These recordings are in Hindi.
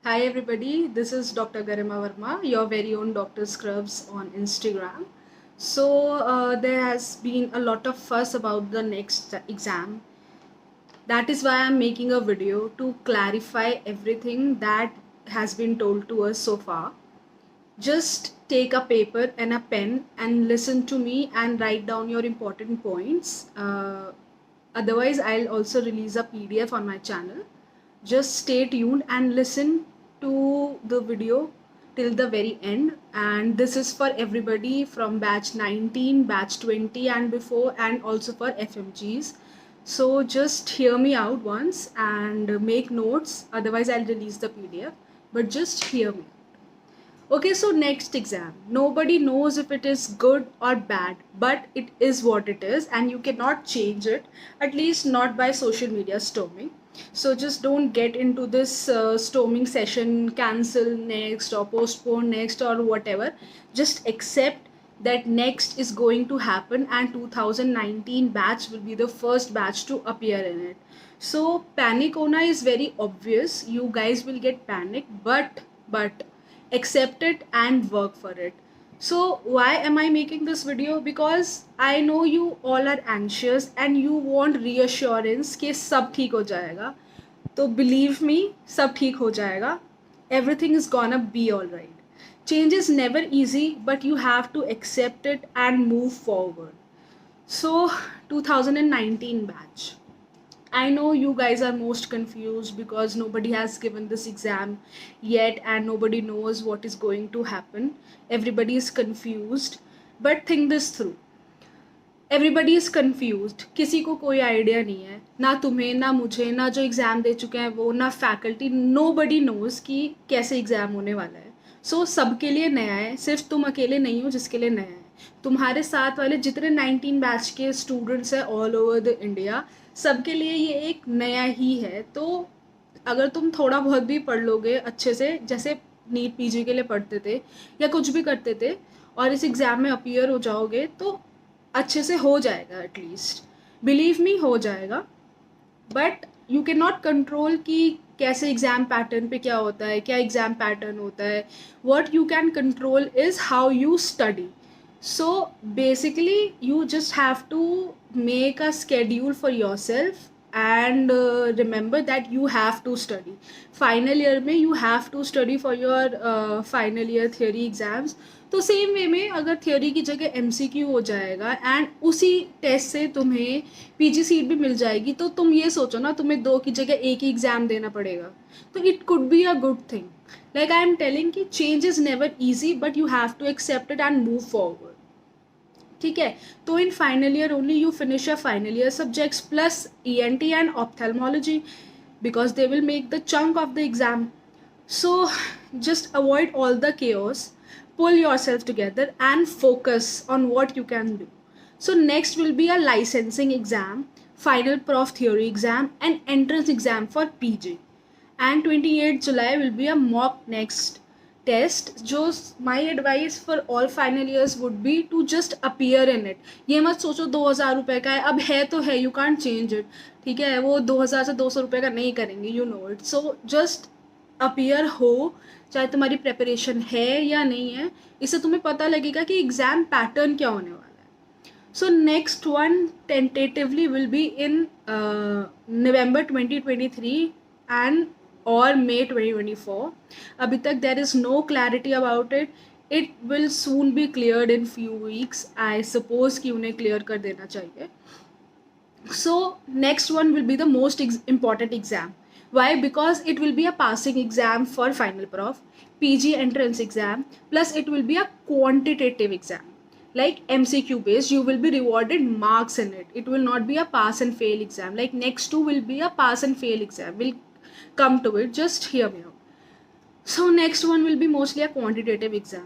Hi everybody, this is Dr. Garima Verma, your very own Dr. Scrubs on Instagram. There has been a lot of fuss about the next exam. That is why I'm making a video to clarify everything that has been told to us so far. Just take a paper and a pen and listen to me and write down your important points. Otherwise, I'll also release a PDF on my channel. Just stay tuned and listen to the video till the very end. And this is for everybody from batch 19, batch 20 and before, and also for FMGs. So just hear me out once and make notes. Otherwise, I'll release the PDF. But just hear me. Okay, so next exam. Nobody knows if it is good or bad, but it is what it is, and you cannot change it, at least not by social media storming. So just don't get into this storming session, cancel next or postpone next or whatever. Just accept that next is going to happen, and 2019 batch will be the first batch to appear in it. So panic hona is very obvious. You guys will get panic, but accept it and work for it. So why am I making this video? Because I know you all are anxious and you want reassurance कि सब ठीक हो जाएगा. तो believe me, सब ठीक हो जाएगा. Everything is gonna be alright. Change is never easy, but you have to accept it and move forward. So 2019 batch. I know you guys are most confused because nobody has given this exam yet and nobody knows what is going to happen. Everybody is confused. But think this through. Everybody is confused. किसी को कोई आइडिया नहीं है, ना तुम्हें ना मुझे ना जो एग्ज़ाम दे चुके हैं वो, ना फैकल्टी. nobody knows कि कैसे एग्ज़ाम होने वाला है. सो सबके लिए नया है, सिर्फ तुम अकेले नहीं हो जिसके लिए नया है. तुम्हारे साथ वाले जितने 19 बैच के स्टूडेंट्स हैं ऑल ओवर द इंडिया, सबके लिए ये एक नया ही है. तो अगर तुम थोड़ा बहुत भी पढ़ लोगे अच्छे से, जैसे नीट पीजी के लिए पढ़ते थे या कुछ भी करते थे, और इस एग्ज़ाम में अपीयर हो जाओगे तो अच्छे से हो जाएगा. एटलीस्ट बिलीव मी, हो जाएगा. But you can not control कि कैसे एग्ज़ाम पैटर्न पे क्या होता है, क्या एग्ज़ाम पैटर्न होता है. What you can control is how you study. So basically you just have to make a schedule for yourself and remember that you have to study. Final year में you have to study for your final year theory exams. तो सेम वे में अगर थियोरी की जगह MCQ हो जाएगा एंड उसी टेस्ट से तुम्हें PG सीट भी मिल जाएगी, तो तुम ये सोचो ना, तुम्हें 2 की जगह एक ही एग्ज़ाम देना पड़ेगा. तो it could be a good thing. Like I am telling कि change is never easy, but you have to accept it and move forward. ठीक है. तो in final year only you finish your final year subjects plus ENT and ophthalmology because they will make the chunk of the exam. So just avoid all the chaos, pull yourself together and focus on what you can do. So next will be a licensing exam, final prof theory exam and entrance exam for PG. And 28 July will be a mock next test. जो my advice for all final years would be to just appear in it. ये मत सोचो 2000 रुपये का है, अब है तो है, you can't change it. ठीक है, वो 2000 से 200 रुपये का नहीं करेंगे, you know it. So just appear हो, चाहे तुम्हारी प्रेपरेशन है या नहीं है. इससे तुम्हें पता लगेगा कि एग्ज़ाम पैटर्न क्या होने वाला है. So next one tentatively will be in November 2023 and or May 2024. अभी तक there is no clarity about it. It will soon be cleared in few weeks. I suppose कि उन्हें clear कर देना चाहिए. So next one will be the most important exam. Why? Because it will be a passing exam for final prof, PG entrance exam, plus it will be a quantitative exam. Like MCQ based, you will be rewarded marks in it. It will not be a pass and fail exam. Like next two will be a pass and fail exam. We'll come to it, just hear me out. So next one will be mostly a quantitative exam.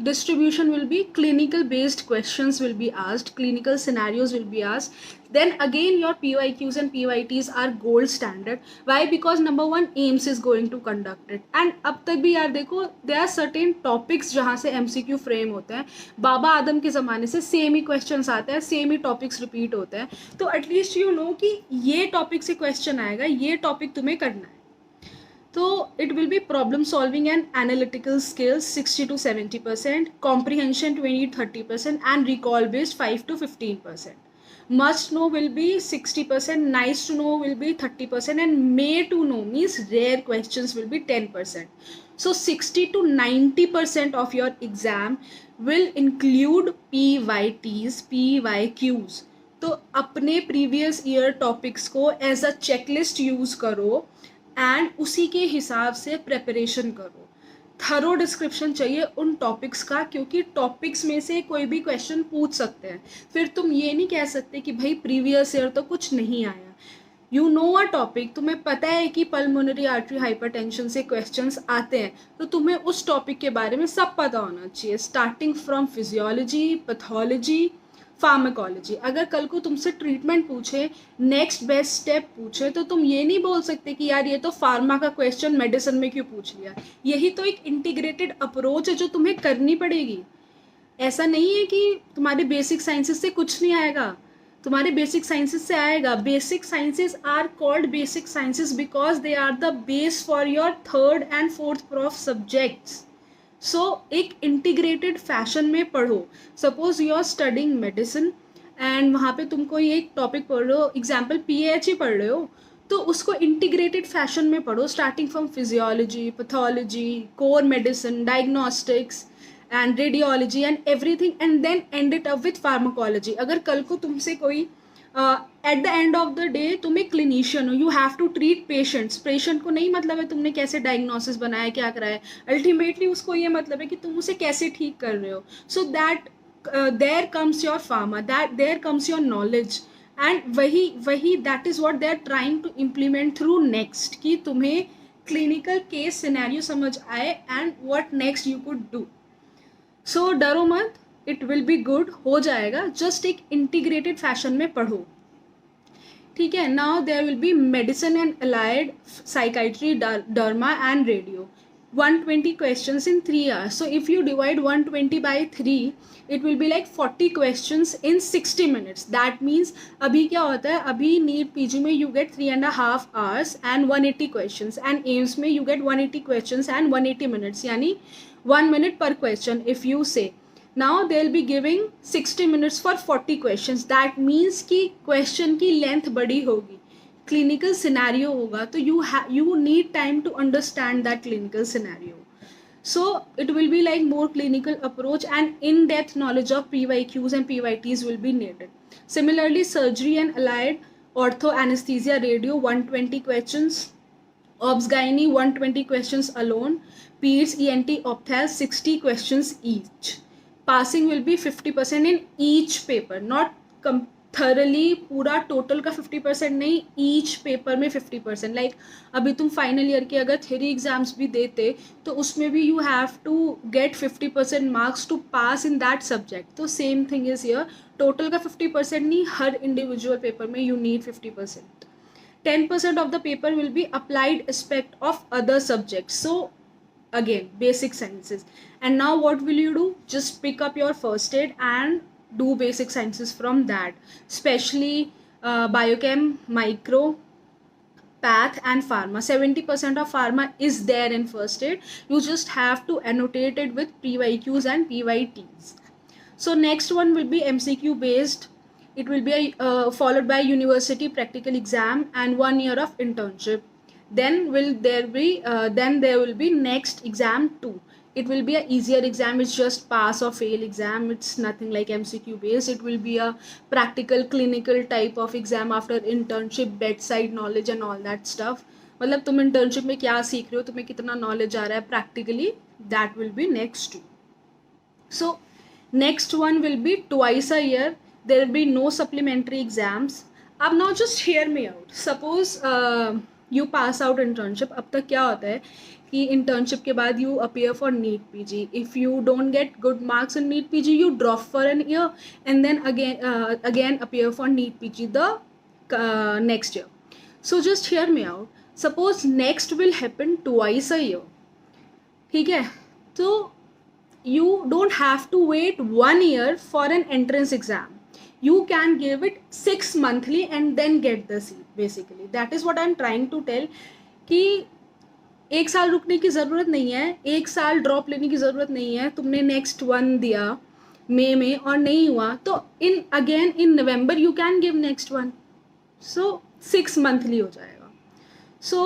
Distribution will be clinical based questions will be asked, clinical scenarios will be asked. Then again your PYQs and PYTs are gold standard. Why? Because number one, AIMS is going to conduct it. And अब तक भी यार देखो, there are certain topics जहाँ से MCQ frame होते हैं. बाबा आदम के ज़माने से सेम ही questions आते हैं, सेम ही topics repeat होते हैं. तो at least you know कि ये topic से question आएगा, ये topic तुम्हें करना है. तो it will be problem solving and analytical skills 60 to 70%, comprehension 20 to 30%, and recall based 5 to 15%. Must know will be 60%, nice to know will be 30%, and may to know means rare questions will be 10%. So 60 to 90% of your exam will include PYTs, PYQs. तो अपने प्रीवियस ईयर टॉपिक्स को एज अ चेकलिस्ट यूज करो एंड उसी के हिसाब से प्रेपरेशन करो. थरो डिस्क्रिप्शन चाहिए उन टॉपिक्स का, क्योंकि टॉपिक्स में से कोई भी क्वेश्चन पूछ सकते हैं. फिर तुम ये नहीं कह सकते कि भाई प्रीवियस ईयर तो कुछ नहीं आया. यू नो अ टॉपिक, तुम्हें पता है कि पल्मोनरी आर्टरी हाइपरटेंशन से क्वेश्चंस आते हैं, तो तुम्हें उस टॉपिक के बारे में सब पता होना चाहिए, starting from physiology, pathology, pharmacology. अगर कल को तुमसे ट्रीटमेंट पूछे, नेक्स्ट बेस्ट स्टेप पूछे, तो तुम ये नहीं बोल सकते कि यार ये तो फार्मा का क्वेश्चन मेडिसिन में क्यों पूछ लिया. यही तो एक इंटीग्रेटेड अप्रोच है जो तुम्हें करनी पड़ेगी. ऐसा नहीं है कि तुम्हारे बेसिक साइंसेस से कुछ नहीं आएगा, तुम्हारे बेसिक साइंसेस से आएगा. Basic sciences are called basic sciences because they are the base for your third and fourth prof subjects. So एक इंटीग्रेटेड फैशन में पढ़ो. Suppose you are studying medicine and वहाँ पे तुम कोई एक टॉपिक पढ़ रहे हो, एग्जाम्पल PH ही पढ़ रहे हो, तो उसको इंटीग्रेटेड फैशन में पढ़ो, starting from physiology, pathology, core medicine, diagnostics and radiology and everything, and then end it up with pharmacology. अगर कल को तुमसे कोई at the end of the day तुम एक क्लिनिशियन हो, you have to treat patients. Patient को नहीं मतलब है तुमने कैसे डायग्नोसिस बनाया, क्या कराया, अल्टीमेटली उसको ये मतलब है कि तुम उसे कैसे ठीक कर रहे हो. So that there comes your pharma, that there comes your knowledge, and वही that is what they are trying to implement through NExT, कि तुम्हें क्लिनिकल केस सिनेरियो समझ आए and what next you could do. So डरो मत, इट विल बी गुड, हो जाएगा. जस्ट एक इंटीग्रेटेड फैशन में पढ़ो, ठीक है. Now there will be medicine and allied, psychiatry, derma and radio. 120 questions in 3 hours. So if you divide 120 by 3, it will be like 40 questions in 60 minutes. That means अभी क्या होता है, अभी नीट पीजी में you get 3.5 hours and 180 questions, and AIIMS में you get 180 questions and 180 minutes, यानी 1 minute per question. If you say now they will be giving 60 minutes for 40 questions, that means कि question की length बड़ी होगी, क्लिनिकल सिनेरियो होगा, तो you need time to understand that clinical scenario. So it will be like more clinical approach, and in-depth knowledge of PYQs and PYTs will be needed. Similarly, surgery and allied, ortho, anesthesia, radio, 120 questions, obs gynae 120 questions alone, peds, ENT, opthal 60 questions each. Passing will be 50% in each paper, not thoroughly पूरा टोटल का 50% नहीं, ईच पेपर में 50%. लाइक अभी तुम फाइनल ईयर के अगर थ्योरी एग्जाम्स भी देते तो उसमें भी you have to get 50% marks to pass in that subject. तो same thing is here, total का 50% नहीं, हर इंडिविजुअल पेपर में you need 50%. 10% of the paper will be applied aspect of other subjects. So again basic sciences. And now what will you do? Just pick up your first aid and do basic sciences from that, especially biochem, micro, path and pharma. 70% of pharma is there in first aid. You just have to annotate it with PYQs and PYTs. So next one will be MCQ based. It will be followed by university practical exam and 1 year of internship. Then there will be next exam 2. It will be a easier exam. It's just pass or fail exam. It's nothing like MCQ based. It will be a practical clinical type of exam after internship, bedside knowledge and all that stuff. मतलब तुम internship में क्या सीख रहे हो, तुम्हें कितना knowledge आ रहा है practically, that will be next 2. So next one will be twice a year. There will be no supplementary exams. अब now just hear me out. Suppose you pass out internship. अब तक क्या होता है कि इंटर्नशिप के बाद you appear for NEET PG. If you don't get good marks in NEET PG, you drop for an year and then again appear for NEET PG the next year. So just hear me out. Suppose NExT will happen twice a year, ठीक है. तो you don't have to wait 1 year for an entrance exam. You can give it 6 monthly and then get the seat. Basically that is what I'm trying to tell, कि एक साल रुकने की ज़रूरत नहीं है, एक साल ड्रॉप लेने की ज़रूरत नहीं है. तुमने नेक्स्ट वन दिया मई में और नहीं हुआ तो in again in November you can give next one. So 6 monthly हो जाएगा. सो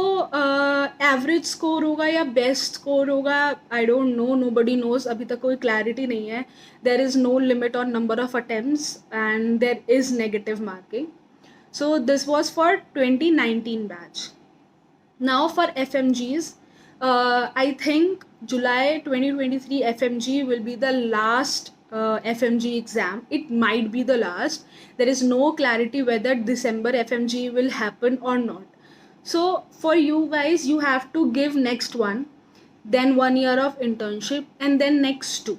एवरेज स्कोर होगा या बेस्ट स्कोर होगा, I don't know, nobody knows. अभी तक कोई क्लैरिटी नहीं है. There is no limit on number of attempts and there is negative marking. So this was for 2019 batch. Now for FMGs, I think July 2023 FMG will be the last FMG exam. It might be the last. There is no clarity whether December FMG will happen or not. So for you guys, you have to give next one, then 1 year of internship, and then next two.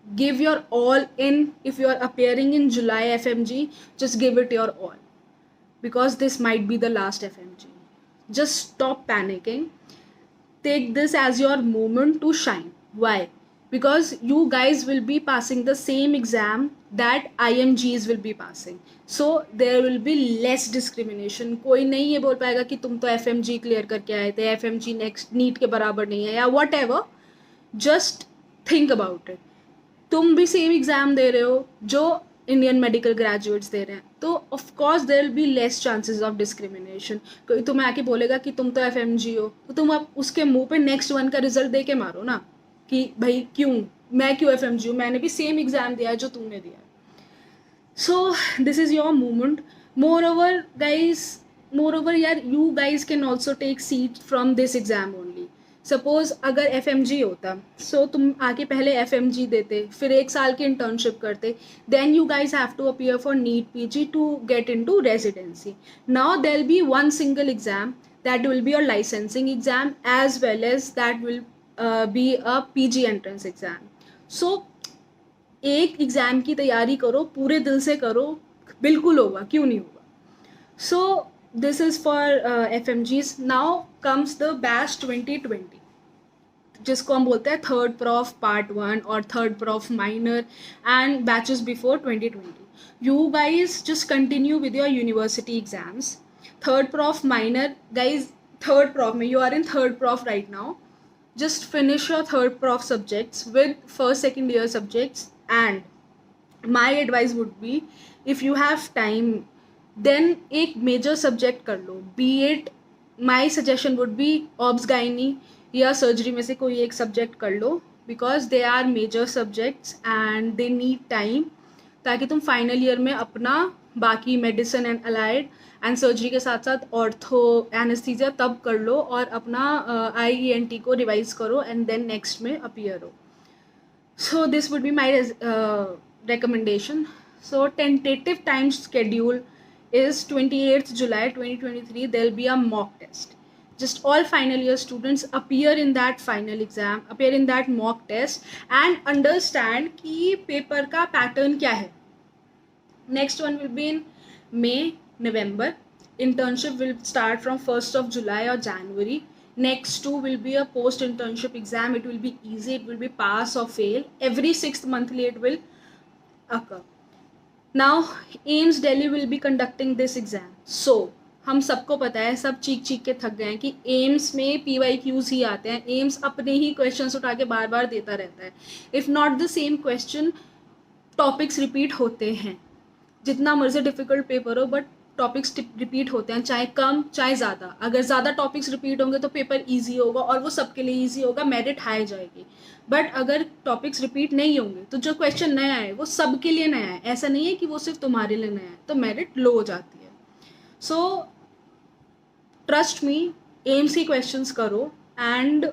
Give your all in. If you are appearing in July FMG, just give it your all, because this might be the last FMG. Just stop panicking. Take this as your moment to shine. Why? Because you guys will be passing the same exam that IMGs will be passing. So there will be less discrimination. कोई नहीं ये बोल पाएगा कि तुम तो FMG क्लियर करके आए थे, FMG नेक्स्ट नीट के बराबर नहीं है या what ever. Just think about it. तुम भी सेम एग्ज़ाम दे रहे हो जो इंडियन मेडिकल ग्रेजुएट्स दे रहे हैं, तो of course there will be less chances of discrimination. कोई तुम्हें आके बोलेगा कि तुम तो FMG हो, तो तुम अब उसके मुंह पे नेक्स्ट वन का रिजल्ट दे के मारो ना कि भाई क्यों, मैं क्यों FMG हूँ, मैंने भी सेम एग्ज़ाम दिया है जो तुमने दिया है. So this is your movement. More over यार, you guys can also take seat from this exam only. Suppose अगर FMG होता, सो तुम आके पहले FMG देते, फिर 1 साल की इंटर्नशिप करते, then you guys have to appear for NEET PG to get into residency. Now there will be one single exam that will be your licensing exam as well as that will be a PG entrance exam. So एक एग्ज़ाम की तैयारी करो, पूरे दिल से करो, बिल्कुल होगा, क्यों नहीं होगा. सो this is for FMGs. Now comes the batch 2020, जिसको हम बोलते हैं थर्ड प्रॉफ पार्ट 1 और third prof minor and batches before 2020. You guys just continue with your university exams. Third prof minor guys, third prof में you are in third prof right now. Just finish your third prof subjects with first second year subjects, and my advice would be, if you have time, then एक major subject कर लो. Be it, my suggestion would be obs gynae या surgery में से कोई एक subject कर लो, because they are major subjects and they need time, ताकि तुम फाइनल ईयर में अपना बाकी medicine and allied and surgery के साथ साथ ऑर्थो एनेस्थीसिया तब कर लो और अपना IENT को रिवाइज करो एंड देन नेक्स्ट में अपीयर हो. So this would be my recommendation. So tentative time schedule is 28th July 2023. There will be a mock test. Just all final year students appear in that final exam, appear in that mock test and understand कि पेपर का पैटर्न क्या है. Next one will be in May, November. Internship will start from 1st of July or January. Next two will be a post internship exam. It will be easy. It will be pass or fail. Every 6th monthly it will occur. Now AIIMS Delhi will be conducting this exam. So हम सबको पता है, सब चीख चीख के थक गए हैं कि एम्स में PYQs ही आते हैं. एम्स अपने ही क्वेश्चंस उठा के बार बार देता रहता है. If not the same question, topics repeat होते हैं. जितना मर्जी डिफ़िकल्ट पेपर हो, बट टॉपिक्स रिपीट होते हैं, चाहे कम चाहे ज़्यादा. अगर ज़्यादा टॉपिक्स रिपीट होंगे तो पेपर ईजी होगा और वो सबके लिए ईजी होगा, मेरिट हाई जाएगी. बट अगर टॉपिक्स रिपीट नहीं होंगे तो जो क्वेश्चन नया है वो सबके लिए नया है. ऐसा नहीं है कि वो सिर्फ तुम्हारे लिए नया है, तो मेरिट लो हो जाती है. सो ट्रस्ट मी, एम्स ही क्वेश्चंस करो एंड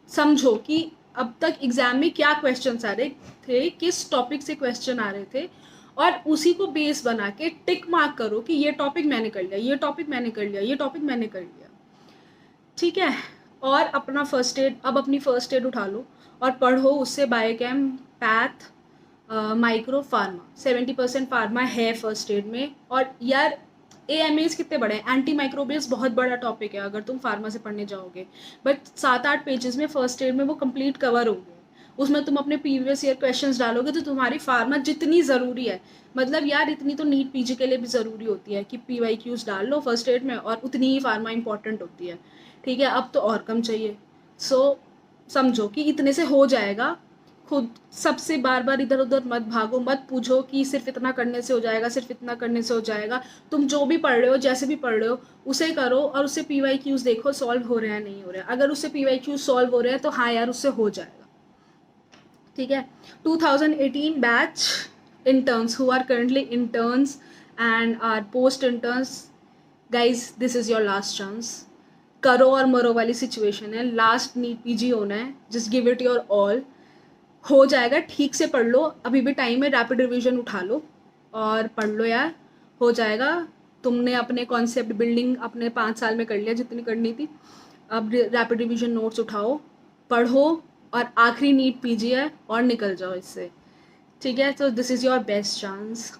समझो कि अब तक एग्ज़ाम में क्या क्वेश्चंस आ रहे थे, किस टॉपिक से क्वेश्चन आ रहे थे, और उसी को बेस बना के टिक मार्क करो कि ये टॉपिक मैंने कर लिया, ये टॉपिक मैंने कर लिया, ये टॉपिक मैंने कर लिया. ठीक है. और अपना फर्स्ट एड, अब अपनी फर्स्ट एड उठा लो और पढ़ो उससे. Biochem, path, micro, pharma. 70% pharma है फर्स्ट एड में. और यार AMAs कितने बड़े हैं. एंटी माइक्रोबियल्स बहुत बड़ा टॉपिक है अगर तुम फार्मा से पढ़ने जाओगे, बट 7-8 पेजेस में फर्स्ट एड में वो कंप्लीट कवर हो गए. उसमें तुम अपने प्रीवियस ईयर क्वेश्चंस डालोगे तो तुम्हारी फार्मा जितनी ज़रूरी है, मतलब यार इतनी तो नीट पीजी के लिए भी ज़रूरी होती है कि PYQs डाल लो फर्स्ट एड में, और उतनी ही फार्मा इंपॉर्टेंट होती है, ठीक है। अब तो और कम चाहिए। सो समझो कि इतने से हो जाएगा। खुद सबसे बार बार इधर उधर मत भागो, मत पूछो कि सिर्फ इतना करने से हो जाएगा, सिर्फ इतना करने से हो जाएगा। तुम जो भी पढ़ रहे हो, जैसे भी पढ़ रहे हो, उसे करो और उससे PYQs देखो सॉल्व हो रहे हैं नहीं हो रहे हैं। अगर उससे PYQs सॉल्व हो रहे हैं तो हाँ यार उससे हो जाएगा, ठीक है। 2018 batch interns who are currently interns and are post interns, guys this is your last chance। करो और मरो वाली सिचुएशन है, लास्ट नीट पीजी होना है, just give it your all. हो जाएगा, ठीक से पढ़ लो, अभी भी टाइम है, रैपिड रिवीजन उठा लो और पढ़ लो यार, हो जाएगा। तुमने अपने कॉन्सेप्ट बिल्डिंग अपने 5 साल में कर लिया जितनी करनी थी, अब रैपिड रिवीजन नोट्स उठाओ, पढ़ो, और आखिरी नीट पीजी है और निकल जाओ इससे, ठीक है। तो this is your best chance.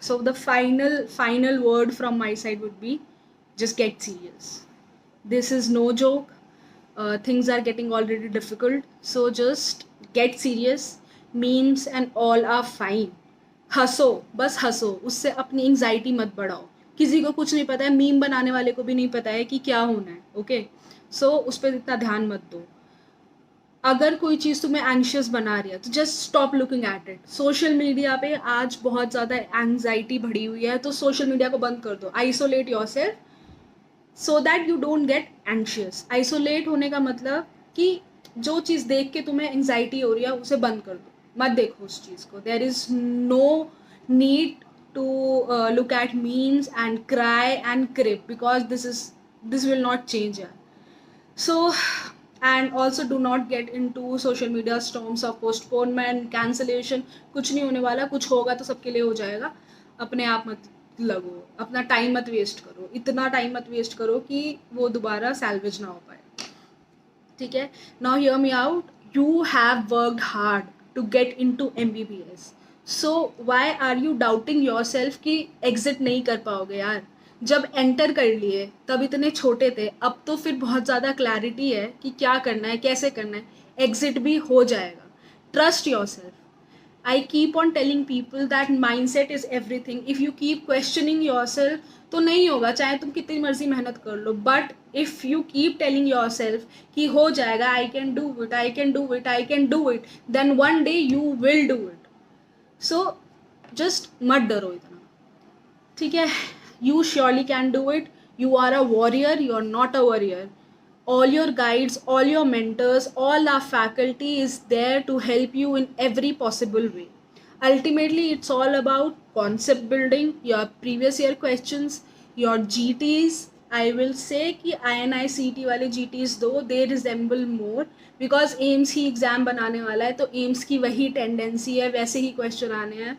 So the final word from my side would be just get serious. This is no joke. Things are getting already difficult. So just get serious. Memes and all are fine. हंसो, बस हंसो, उससे अपनी एंग्जाइटी मत बढ़ाओ। किसी को कुछ नहीं पता है, मीम बनाने वाले को भी नहीं पता है कि क्या होना है, ओके। सो उस पर इतना ध्यान मत दो। अगर कोई चीज़ तुम्हें एंशियस बना रही है तो just stop looking at it. Social media पे आज बहुत ज़्यादा एंग्जाइटी बढ़ी हुई है, तो सोशल मीडिया को बंद कर दो, isolate yourself so that you don't gate anxious. Isolate होने का मतलब कि जो चीज़ देख के तुम्हें एंग्जाइटी हो रही है उसे बंद कर दो, मत देखो उस चीज़ को। There is no need to look at memes and cry and creep because this will not change यार। So, and also do not get into social media storms of postponement, cancellation। कुछ नहीं होने वाला, कुछ होगा तो सबके लिए हो जाएगा। अपने आप मत लगो, अपना टाइम मत वेस्ट करो, इतना टाइम मत वेस्ट करो कि वो दोबारा सैल्वेज ना हो पाए, ठीक है। Now hear me out, you have worked hard to get into MBBS, so why are you doubting yourself कि एग्जिट नहीं कर पाओगे यार। जब एंटर कर लिए तब इतने छोटे थे, अब तो फिर बहुत ज़्यादा क्लैरिटी है कि क्या करना है, कैसे करना है, एग्जिट भी हो जाएगा। Trust yourself. I keep on telling people that mindset is everything. If you keep questioning yourself, तो नहीं होगा, चाहे तुम कितनी मर्जी मेहनत कर लो। But if you keep telling yourself कि हो जाएगा, I can do it, I can do it, I can do it, then one day you will do it. So just मत डरो इतना, ठीक है। You surely can do it. You are a warrior, you are not a warrior. All your guides, all your mentors, all our faculty is there to help you in every possible way. Ultimately, it's all about concept building, your previous year questions, your GTs. I will say कि INI-CET वाले GTs दो, they resemble more because AIIMS he exam बनाने वाला है, तो एम्स की वही टेंडेंसी है, वैसे ही क्वेश्चन आने हैं,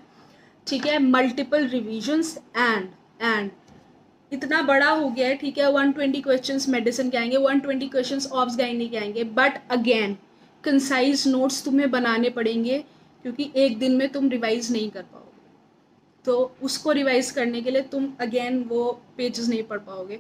ठीक है। मल्टीपल रिविजन्स एंड इतना बड़ा हो गया है, ठीक है। 120 क्वेश्चंस मेडिसिन के आएंगे, 120 क्वेश्चंस ऑब्स गाइनी के आएंगे, बट अगेन कंसाइज नोट्स तुम्हें बनाने पड़ेंगे क्योंकि एक दिन में तुम रिवाइज नहीं कर पाओगे। तो उसको रिवाइज करने के लिए तुम अगेन वो पेजेस नहीं पढ़ पाओगे।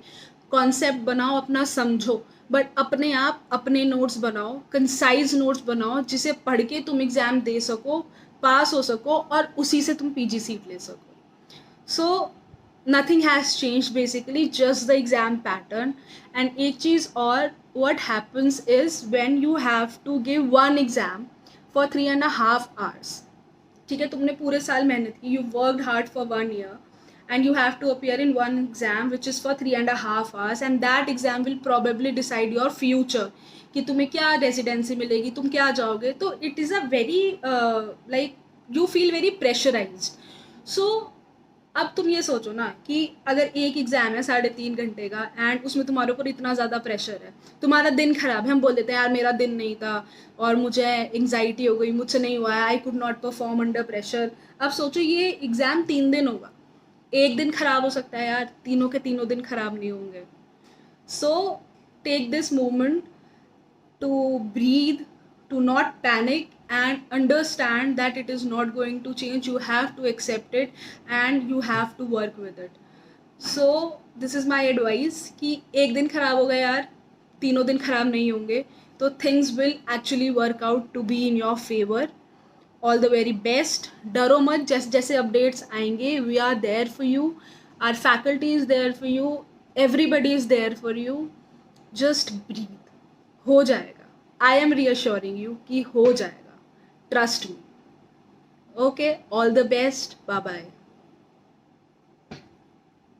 कॉन्सेप्ट बनाओ, अपना समझो, बट अपने आप अपने नोट्स बनाओ, कंसाइज नोट्स बनाओ जिसे पढ़ के तुम एग्ज़ाम दे सको, पास हो सको और उसी से तुम PG सीट ले सको। सो nothing has changed, basically just the exam pattern। and एक चीज़ और, what happens is when you have to give one exam for 3.5 hours, ठीक है। तुमने पूरे साल मेहनत की, you worked hard for 1 year and you have to appear in one exam which is for 3.5 hours and that exam will probably decide your future कि तुम्हें क्या रेजिडेंसी मिलेगी, तुम क्या जाओगे। तो it is a very like you feel very pressurized। so अब तुम ये सोचो ना कि अगर एक एग्ज़ाम है 3.5 घंटे का एंड उसमें तुम्हारे ऊपर इतना ज़्यादा प्रेशर है, तुम्हारा दिन ख़राब है, हम बोल देते हैं यार मेरा दिन नहीं था और मुझे एंग्जाइटी हो गई, मुझसे नहीं हुआ है, I could not perform under pressure. अब सोचो ये एग्ज़ाम 3 दिन होगा, एक दिन ख़राब हो सकता है यार, तीनों के तीनों दिन ख़राब नहीं होंगे। So take this moment to breathe, to not panic, and understand that it is not going to change. You have to accept it and you have to work with it. So this is my advice कि एक दिन ख़राब होगा यार, तीनों दिन ख़राब नहीं होंगे। तो things will actually work out to be in your favour. All the very best. डरो मत, जैसे जैसे अपडेट्स आएंगे, we are there for you, our faculty is there for you, everybody is there for you. Just breathe. हो जाएगा. आई एम रीअश्योरिंग यू कि हो जाएगा. Trust me. Okay, all the best. Bye bye.